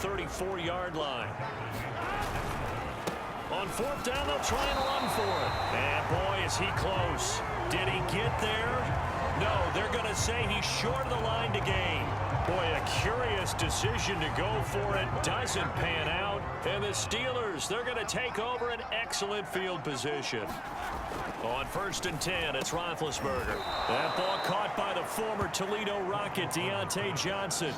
34-yard line. On fourth down, they'll try and run for it. And boy, is he close. Did he get there? No, they're going to say he's short of the line to gain. Boy, a curious decision to go for it. Doesn't pan out. And the Steelers, they're going to take over an excellent field position. On 1st and 10, it's Roethlisberger. That ball caught by the former Toledo Rocket, Deontay Johnson.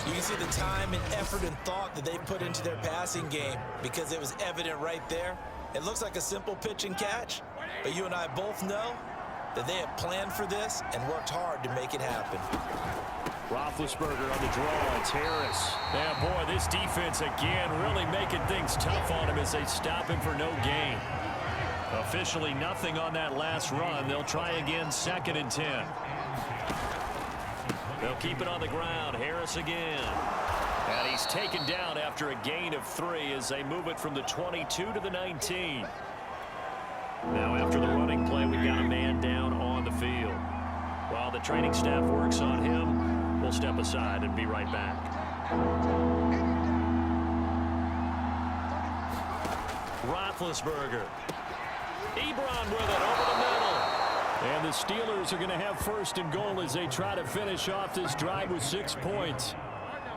You can see the time and effort and thought that they put into their passing game because it was evident right there. It looks like a simple pitch and catch, but you and I both know that they have planned for this and worked hard to make it happen. Roethlisberger on the draw. It's Harris. Yeah, boy, this defense again really making things tough on him as they stop him for no gain. Officially nothing on that last run. They'll try again 2nd and 10. They'll keep it on the ground. Harris again. And he's taken down after a gain of 3 as they move it from the 22 to the 19. Now after the running play, we've got a man down on the field. While the training staff works on him, we'll step aside and be right back. Roethlisberger. Ebron with it over the middle. And the Steelers are going to have 1st and goal as they try to finish off this drive with 6 points.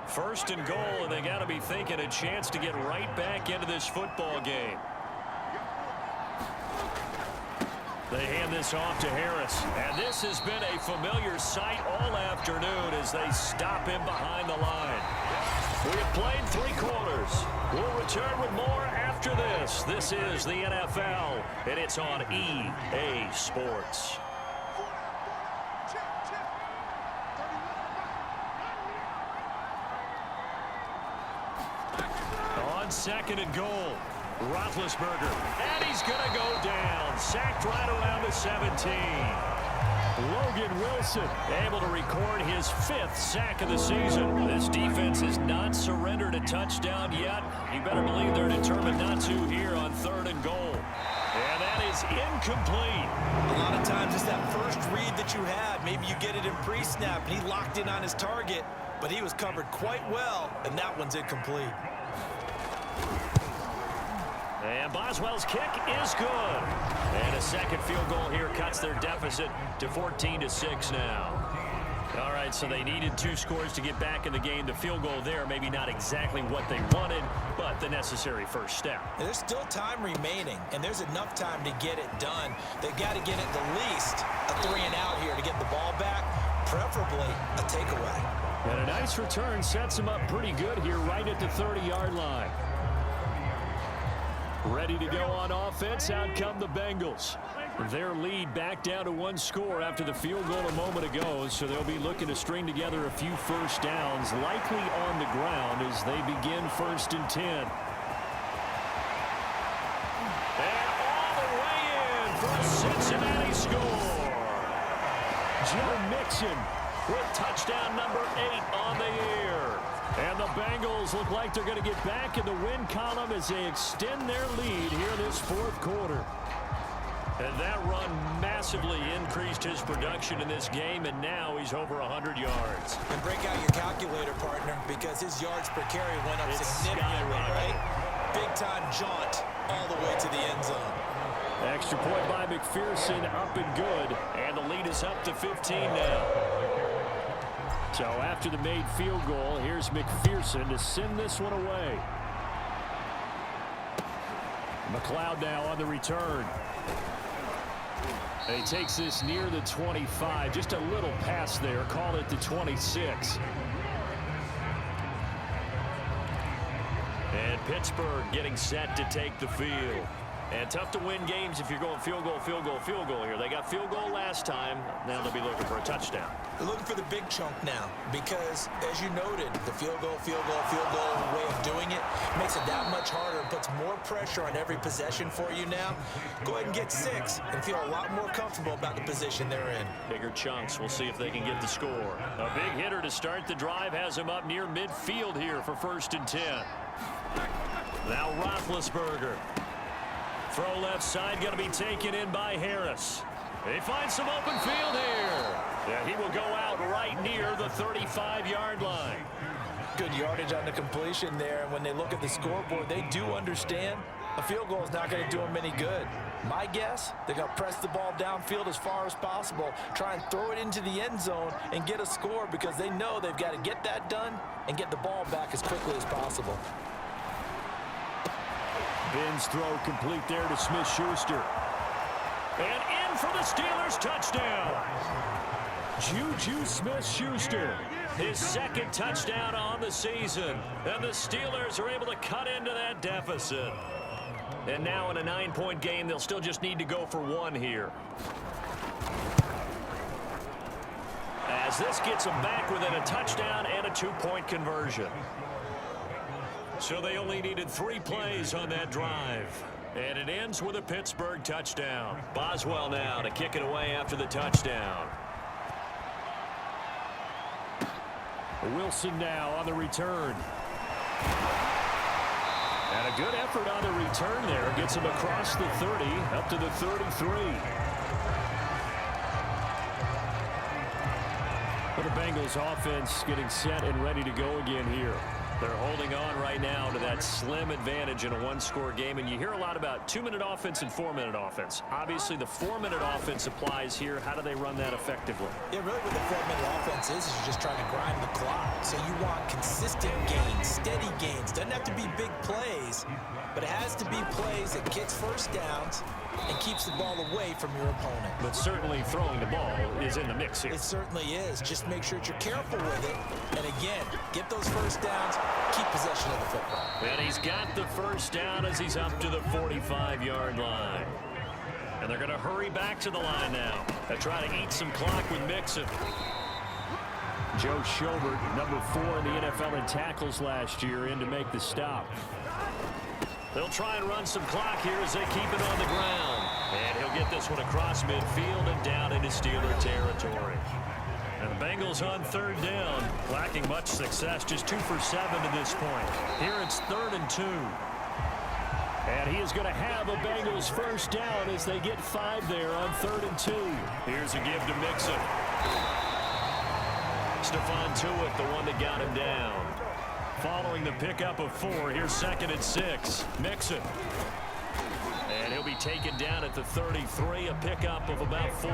1st and goal, and they got to be thinking a chance to get right back into this football game. They hand this off to Harris. And this has been a familiar sight all afternoon as they stop him behind the line. We have played 3 quarters. We'll return with more after this. This is the NFL, and it's on EA Sports. On 2nd and goal, Roethlisberger. And he's going to go down. Sacked right around the 17. Logan Wilson able to record his 5th sack of the season. This defense has not surrendered a touchdown yet. You better believe they're determined not to here on 3rd and goal. And that is incomplete. A lot of times it's that first read that you had. Maybe you get it in pre-snap, and he locked in on his target, but he was covered quite well, and that one's incomplete. And Boswell's kick is good. And a 2nd field goal here cuts their deficit to 14-6 now. All right, so they needed 2 scores to get back in the game. The field goal there, maybe not exactly what they wanted, but the necessary first step. And there's still time remaining, and there's enough time to get it done. They've got to get at the least a 3 and out here to get the ball back, preferably a takeaway. And a nice return sets them up pretty good here right at the 30-yard line. Ready to go on offense. Out come the Bengals. Their lead back down to 1 score after the field goal a moment ago, so they'll be looking to string together a few first downs, likely on the ground as they begin 1st and 10. And all the way in for a Cincinnati score. Joe Mixon with touchdown number 8 on the year. And the Bengals look like they're going to get back in the win column as they extend their lead here this 4th quarter. And that run massively increased his production in this game, and now he's over 100 yards. And break out your calculator, partner, because his yards per carry went up significantly, right? Big-time jaunt all the way to the end zone. Extra point by McPherson, up and good, and the lead is up to 15 now. So after the made field goal, here's McPherson to send this one away. McLeod now on the return. And he takes this near the 25. Just a little pass there. Call it the 26. And Pittsburgh getting set to take the field. And tough to win games if you're going field goal, field goal, field goal here. They got field goal last time. Now they'll be looking for a touchdown. They're looking for the big chunk now because, as you noted, the field goal way of doing it makes it that much harder and puts more pressure on every possession for you now. Go ahead and get 6 and feel a lot more comfortable about the position they're in. Bigger chunks. We'll see if they can get the score. A big hitter to start the drive has him up near midfield here for 1st and 10. Now Roethlisberger. Throw left side, going to be taken in by Harris. They find some open field here. Yeah, he will go out right near the 35-yard line. Good yardage on the completion there. And when they look at the scoreboard, they do understand a field goal is not going to do them any good. My guess, they're going to press the ball downfield as far as possible, try and throw it into the end zone and get a score because they know they've got to get that done and get the ball back as quickly as possible. Ben's throw complete there to Smith-Schuster. And in for the Steelers, touchdown. Juju Smith-Schuster, his second touchdown on the season. And the Steelers are able to cut into that deficit. And now in a 9-point game, they'll still just need to go for one here. As this gets them back within a touchdown and a 2-point conversion. So they only needed 3 plays on that drive. And it ends with a Pittsburgh touchdown. Boswell now to kick it away after the touchdown. Wilson now on the return. And a good effort on the return there. Gets him across the 30, up to the 33. But the Bengals offense getting set and ready to go again here. They're holding on right now to that slim advantage in a 1-score game. And you hear a lot about 2-minute offense and 4-minute offense. Obviously, the 4-minute offense applies here. How do they run that effectively? Yeah, really what the 4-minute offense is you're just trying to grind the clock. So you want consistent gains, steady gains. Doesn't have to be big plays, but it has to be plays that gets first downs and keeps the ball away from your opponent. But certainly throwing the ball is in the mix here. It certainly is. Just make sure that you're careful with it. And again, get those first downs, keep possession of the football. And he's got the first down as he's up to the 45-yard line. And they're going to hurry back to the line now. They try to eat some clock with Mixon. Joe Schobert, number 4 in the NFL in tackles last year, in to make the stop. They'll try and run some clock here as they keep it on the ground. And he'll get this one across midfield and down into Steeler territory. And the Bengals on 3rd down, lacking much success, just 2 for 7 to this point. Here it's 3rd and 2. And he is going to have a Bengals first down as they get 5 there on 3rd and 2. Here's a give to Mixon. Stephon Tuitt, the one that got him down. Following the pickup of 4, here's 2nd and 6. Mixon. And he'll be taken down at the 33, a pickup of about 4.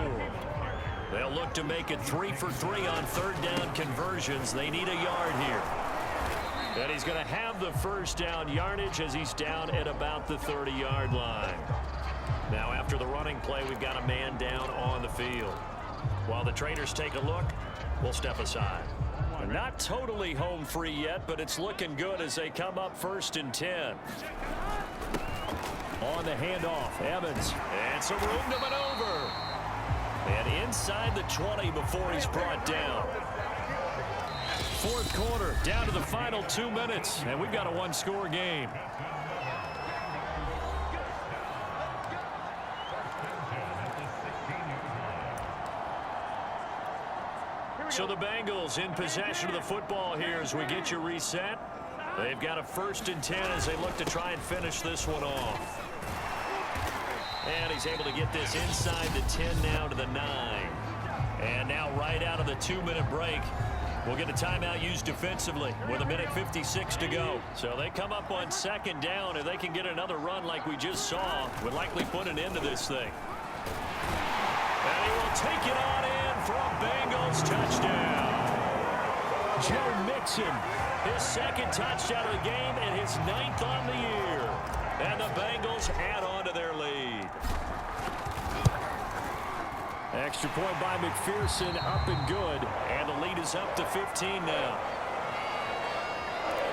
They'll look to make it 3 for 3 on 3rd down conversions. They need a yard here. And he's going to have the first down yardage as he's down at about the 30-yard line. Now after the running play, we've got a man down on the field. While the traders take a look, we'll step aside. They're not totally home free yet, but it's looking good as they come up 1st and 10. On the handoff, Evans. And some room to maneuver. And inside the 20 before he's brought down. 4th quarter, down to the final 2 minutes, and we've got a 1-score game. So the Bengals in possession of the football here as we get you reset. They've got a 1st and 10 as they look to try and finish this one off. And he's able to get this inside the 10 now to the 9. And now right out of the 2-minute break, we'll get a timeout used defensively with 1:56 to go. So they come up on 2nd down. If they can get another run like we just saw, would likely put an end to this thing. And he will take it on in for a Bengals touchdown. Joe Mixon, his 2nd touchdown of the game and his 9th on the year. And the Bengals add on to their lead. Extra point by McPherson, up and good. And the lead is up to 15 now.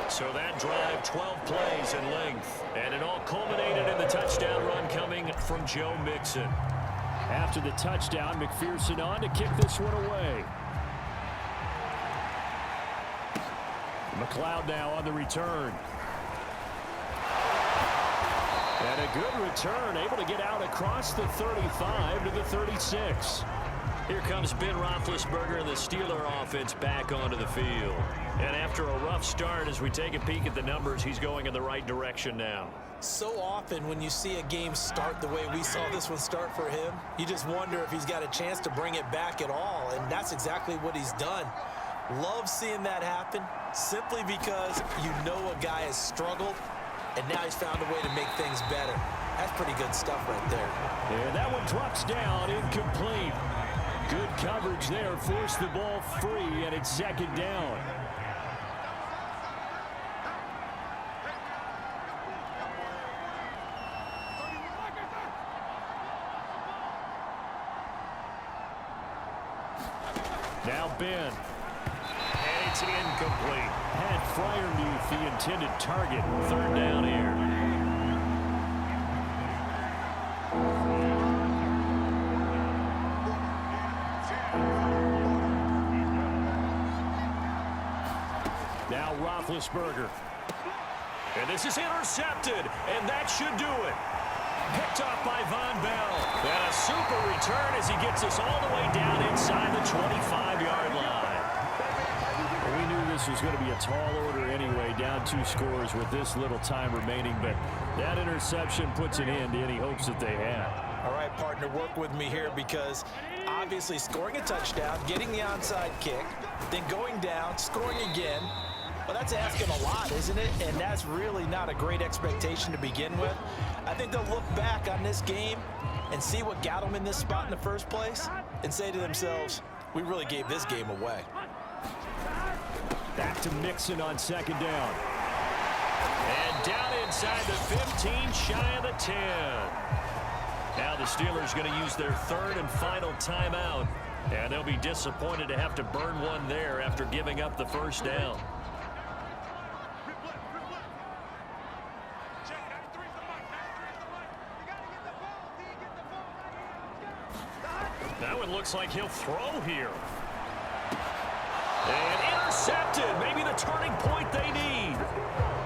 So that drive, 12 plays in length. And it all culminated in the touchdown run coming from Joe Mixon. After the touchdown, McPherson on to kick this one away. McLeod now on the return. And a good return, able to get out across the 35 to the 36. Here comes Ben Roethlisberger and the Steeler offense back onto the field. And after a rough start, as we take a peek at the numbers, he's going in the right direction now. So often when you see a game start the way we saw this one start for him, you just wonder if he's got a chance to bring it back at all, and that's exactly what he's done. Love seeing that happen simply because you know a guy has struggled, and now he's found a way to make things better. That's pretty good stuff right there. And that one drops down, incomplete. Good coverage there, forced the ball free, and it's second down. Now Ben. And it's incomplete. Had Freiermuth the intended target. Third down here. Now Roethlisberger. And this is intercepted. And that should do it. Picked off by Von Bell. And a super return as he gets us all the way down inside the 25-yard line. We knew this was going to be a tall order anyway, down 2 scores with this little time remaining, but that interception puts an end to any hopes that they had. All right, partner, work with me here because obviously scoring a touchdown, getting the onside kick, then going down, scoring again, well, that's asking a lot, isn't it? And that's really not a great expectation to begin with. I think they'll look back on this game and see what got them in this spot in the first place and say to themselves, we really gave this game away. Back to Mixon on second down. And down inside the 15, shy of the 10. Now the Steelers going to use their third and final timeout. And they'll be disappointed to have to burn one there after giving up the first down. That one looks like he'll throw here. And intercepted. Maybe the turning point they need.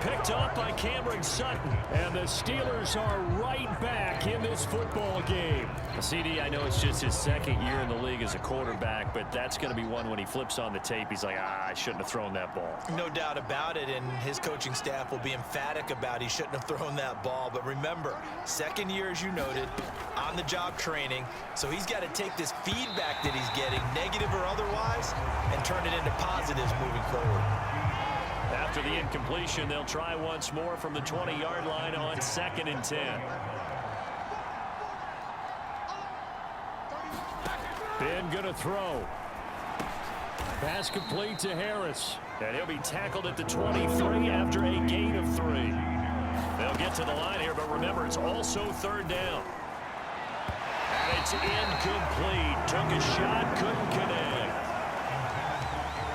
Picked up by Cameron Sutton. And the Steelers are right back in this football game. CD, I know it's just his second year in the league as a quarterback, but that's going to be one when he flips on the tape. He's like, I shouldn't have thrown that ball. No doubt about it, and his coaching staff will be emphatic about he shouldn't have thrown that ball. But remember, second year, as you noted, on-the-job training, so he's got to take this feedback that he's getting, negative or otherwise, and turn it into positives moving forward. After the incompletion, they'll try once more from the 20-yard line on 2nd and 10. Ben gonna throw. Pass complete to Harris. And he'll be tackled at the 23 after a gain of 3. They'll get to the line here, but remember, it's also third down. And it's incomplete. Took a shot, couldn't connect.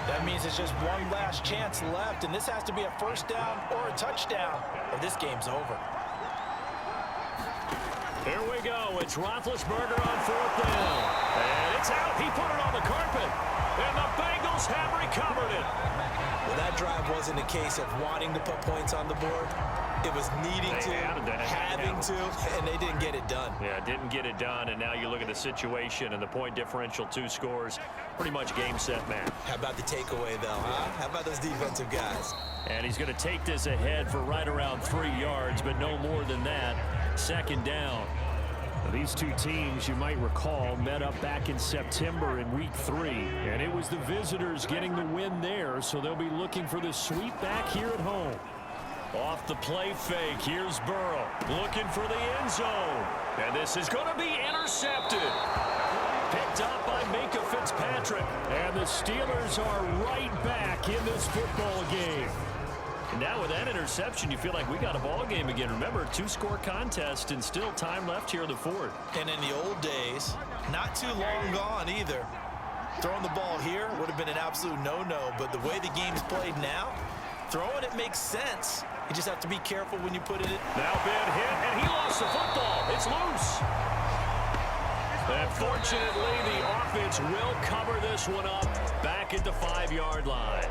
That means it's just one last chance left, and this has to be a first down or a touchdown, or this game's over. Here we go. It's Roethlisberger on 4th down. And it's out. He put it on the carpet. And the Bengals have recovered it. Well, that drive wasn't a case of wanting to put points on the board. It was needing to, having to, and they didn't get it done. Yeah, didn't get it done, and now you look at the situation and the point differential, 2 scores, pretty much game, set, match. How about the takeaway, though, huh? How about those defensive guys? And he's going to take this ahead for right around 3 yards, but no more than that. Second down. These two teams, you might recall, met up back in September in Week 3, and it was the visitors getting the win there, so they'll be looking for the sweep back here at home. Off the play fake, here's Burrow, looking for the end zone, and this is going to be intercepted. Picked up by Minka Fitzpatrick, and the Steelers are right back in this football game. And now with that interception, you feel like we got a ball game again. Remember, 2-score contest and still time left here in the 4th. And in the old days, not too long gone either. Throwing the ball here would have been an absolute no-no, but the way the game's played now, throwing it makes sense. You just have to be careful when you put it in. Now Ben hit, and he lost the football. It's loose. And fortunately, the offense will cover this one up back at the 5-yard line.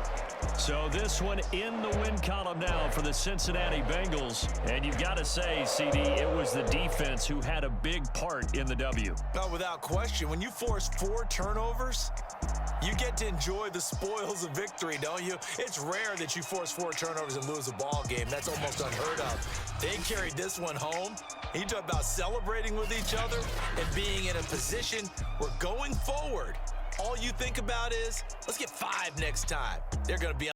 So this one in the win column now for the Cincinnati Bengals. And you've got to say, CD, it was the defense who had a big part in the W. No, without question. When you force 4 turnovers, you get to enjoy the spoils of victory, don't you? It's rare that you force 4 turnovers and lose a ball game. That's almost unheard of. They carried this one home. You talk about celebrating with each other and being in a position where going forward, all you think about is, let's get 5 next time. They're going to be